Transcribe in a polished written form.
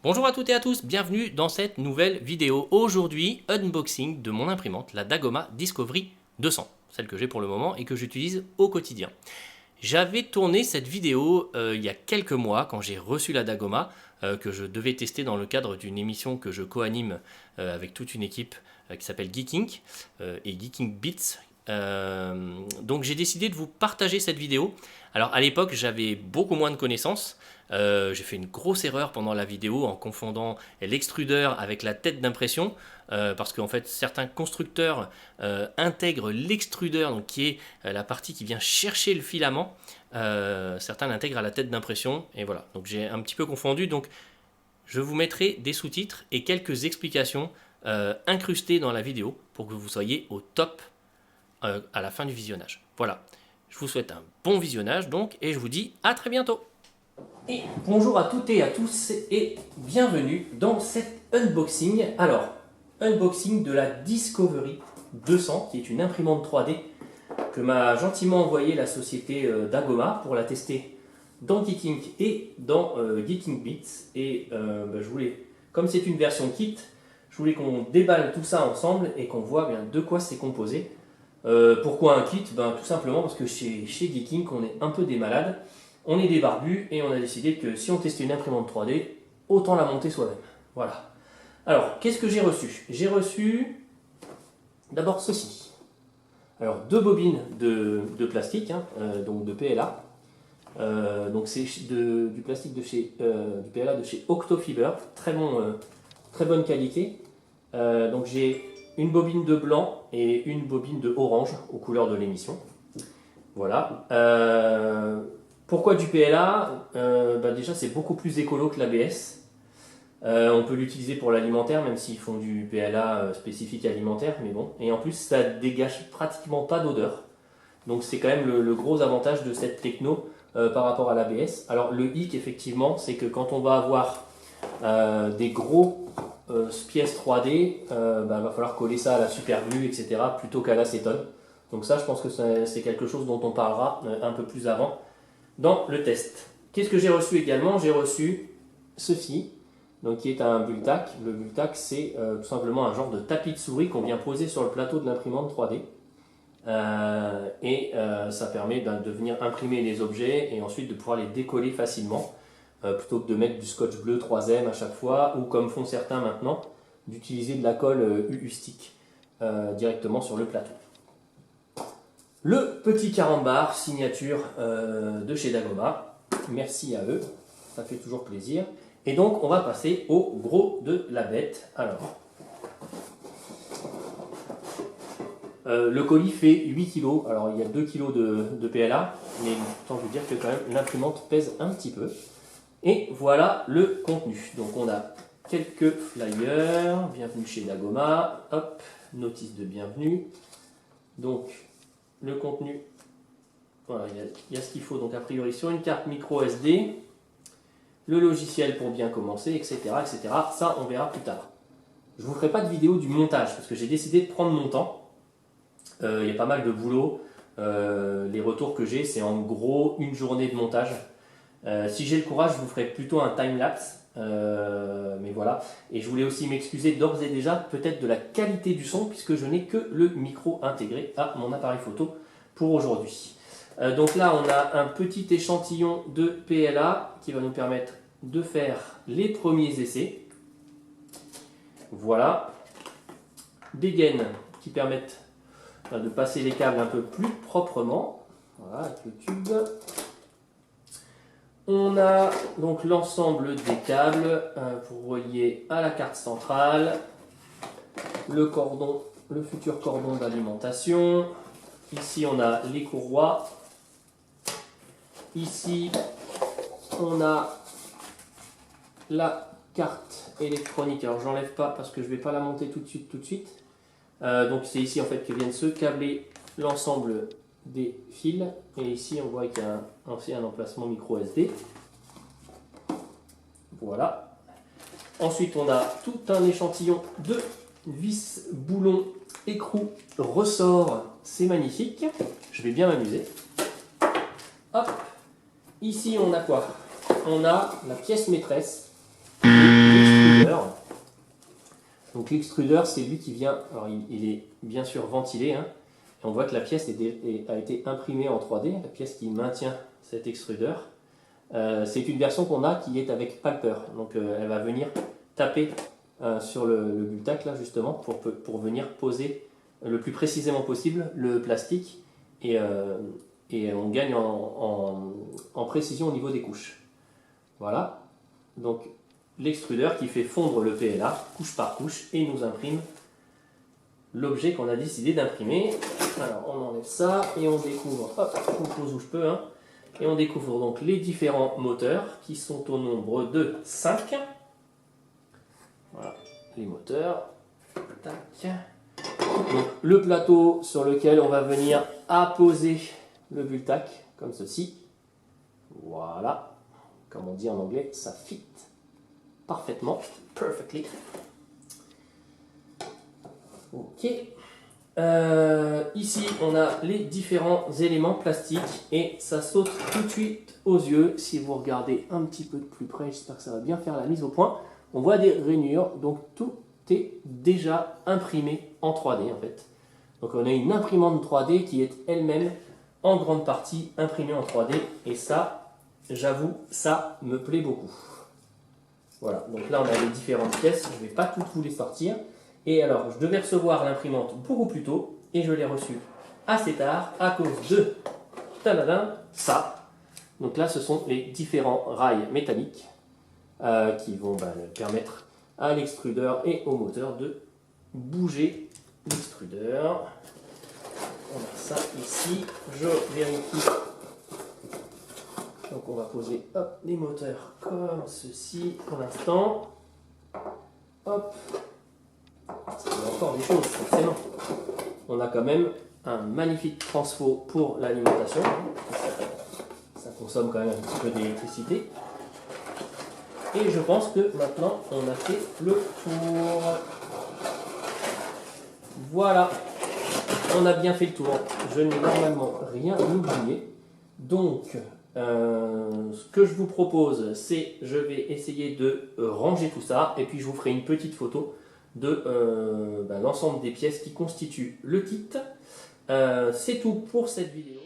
Bonjour à toutes et à tous, bienvenue dans cette nouvelle vidéo. Aujourd'hui, unboxing de mon imprimante, la Dagoma Discovery 200, celle que j'ai pour le moment et que j'utilise au quotidien. J'avais tourné cette vidéo il y a quelques mois quand j'ai reçu la Dagoma, que je devais tester dans le cadre d'une émission que je co-anime avec toute une équipe qui s'appelle Geeking et Geeking Beats. Donc j'ai décidé de vous partager cette vidéo. Alors à l'époque j'avais beaucoup moins de connaissances. J'ai fait une grosse erreur pendant la vidéo en confondant l'extrudeur avec la tête d'impression parce qu'en fait certains constructeurs intègrent l'extrudeur, donc qui est la partie qui vient chercher le filament. Certains l'intègrent à la tête d'impression et voilà, donc j'ai un petit peu confondu. Donc je vous mettrai des sous-titres et quelques explications incrustées dans la vidéo pour que vous soyez au top à la fin du visionnage. Voilà, je vous souhaite un bon visionnage donc et je vous dis à très bientôt. Et bonjour à toutes et à tous et bienvenue dans cet unboxing. Alors, unboxing de la Discovery 200 qui est une imprimante 3D que m'a gentiment envoyée la société Dagoma pour la tester dans Geeking et dans Geeking Beats. Et je voulais, comme c'est une version kit, je voulais qu'on déballe tout ça ensemble et qu'on voit bien de quoi c'est composé. Pourquoi un kit? Tout simplement parce que chez Geeking, on est un peu des malades, on est des barbus et on a décidé que si on testait une imprimante 3D, autant la monter soi-même. Voilà. Alors, qu'est-ce que j'ai reçu? J'ai reçu d'abord ceci. Alors, deux bobines de plastique, donc de PLA. Donc c'est du plastique du PLA de chez Octofiber, très bonne qualité. Donc j'ai une bobine de blanc et une bobine de orange aux couleurs de l'émission. Voilà. Pourquoi du PLA? Déjà c'est beaucoup plus écolo que l'ABS. On peut l'utiliser pour l'alimentaire, même s'ils font du PLA spécifique alimentaire, mais bon. Et en plus ça dégage pratiquement pas d'odeur. Donc c'est quand même le gros avantage de cette techno par rapport à l'ABS. Alors le hic effectivement, c'est que quand on va avoir des gros pièces 3D, va falloir coller ça à la superglue, etc. plutôt qu'à l'acétone. Donc ça, je pense que c'est quelque chose dont on parlera un peu plus avant dans le test. Qu'est-ce que j'ai reçu également? J'ai reçu ceci, donc qui est un Bultac. Le Bultac, c'est tout simplement un genre de tapis de souris qu'on vient poser sur le plateau de l'imprimante 3D. Ça permet de venir imprimer les objets et ensuite de pouvoir les décoller facilement. Plutôt que de mettre du scotch bleu 3M à chaque fois, ou comme font certains maintenant, d'utiliser de la colle UU-Stick directement sur le plateau. Le petit carambar signature de chez Dagoma, merci à eux, ça fait toujours plaisir. Et donc on va passer au gros de la bête. Alors, le colis fait 8 kg, alors il y a 2 kg de PLA, mais autant vous dire que quand même l'imprimante pèse un petit peu. Et voilà le contenu. Donc on a quelques flyers, bienvenue chez Dagoma, hop, notice de bienvenue. Donc le contenu, voilà, il y a ce qu'il faut, donc a priori sur une carte micro SD, le logiciel pour bien commencer, etc., etc. Ça on verra plus tard. Je ne vous ferai pas de vidéo du montage parce que j'ai décidé de prendre mon temps. Il y a pas mal de boulot. Les retours que j'ai, c'est en gros une journée de montage. Si j'ai le courage, je vous ferai plutôt un time-lapse, mais voilà. Et je voulais aussi m'excuser d'ores et déjà peut-être de la qualité du son, puisque je n'ai que le micro intégré à mon appareil photo pour aujourd'hui. Donc là, on a un petit échantillon de PLA qui va nous permettre de faire les premiers essais. Voilà. Des gaines qui permettent de passer les câbles un peu plus proprement. Voilà, avec le tube. On a donc l'ensemble des câbles pour relier à la carte centrale, le futur cordon d'alimentation. Ici on a les courroies. Ici on a la carte électronique. Alors j'enlève pas parce que je ne vais pas la monter tout de suite. Donc c'est ici en fait que viennent se câbler l'ensemble des fils, et ici on voit qu'il y a aussi un emplacement micro SD. Voilà. Ensuite on a tout un échantillon de vis, boulons, écrous, ressorts. C'est magnifique. Je vais bien m'amuser. Hop. Ici on a quoi? On a la pièce maîtresse, le l'extrudeur. Donc l'extrudeur, c'est lui qui vient, alors il est bien sûr ventilé, hein, et on voit que la pièce a été imprimée en 3D, la pièce qui maintient cet extrudeur. C'est une version qu'on a qui est avec Palper, donc elle va venir taper sur le Bultac là justement pour venir poser le plus précisément possible le plastique et on gagne en précision au niveau des couches. Voilà, donc l'extrudeur qui fait fondre le PLA couche par couche et nous imprime l'objet qu'on a décidé d'imprimer. Alors on enlève ça et on découvre, hop, on pose où je peux, hein, et on découvre donc les différents moteurs qui sont au nombre de 5. Voilà, les moteurs. Tac. Donc, le plateau sur lequel on va venir apposer le Bultac, comme ceci. Voilà, comme on dit en anglais, ça fit parfaitement, perfectly. Ok. Ici, on a les différents éléments plastiques et ça saute tout de suite aux yeux. Si vous regardez un petit peu de plus près, j'espère que ça va bien faire la mise au point. On voit des rainures, donc tout est déjà imprimé en 3D en fait. Donc on a une imprimante 3D qui est elle-même en grande partie imprimée en 3D et ça, j'avoue, ça me plaît beaucoup. Voilà, donc là on a les différentes pièces, je ne vais pas toutes vous les sortir. Et alors, je devais recevoir l'imprimante beaucoup plus tôt et je l'ai reçue assez tard à cause de ça. Donc là, ce sont les différents rails métalliques qui vont permettre à l'extrudeur et au moteur de bouger l'extrudeur. On a ça ici, je vérifie. Donc on va poser hop, les moteurs comme ceci pour l'instant. Hop. Il y a encore des choses, forcément. On a quand même un magnifique transfo pour l'alimentation. Ça consomme quand même un petit peu d'électricité. Et je pense que maintenant, on a fait le tour. Voilà. On a bien fait le tour. Je n'ai normalement rien oublié. Donc, ce que je vous propose, c'est je vais essayer de ranger tout ça. Et puis, je vous ferai une petite photo de l'ensemble des pièces qui constituent le kit. C'est tout pour cette vidéo.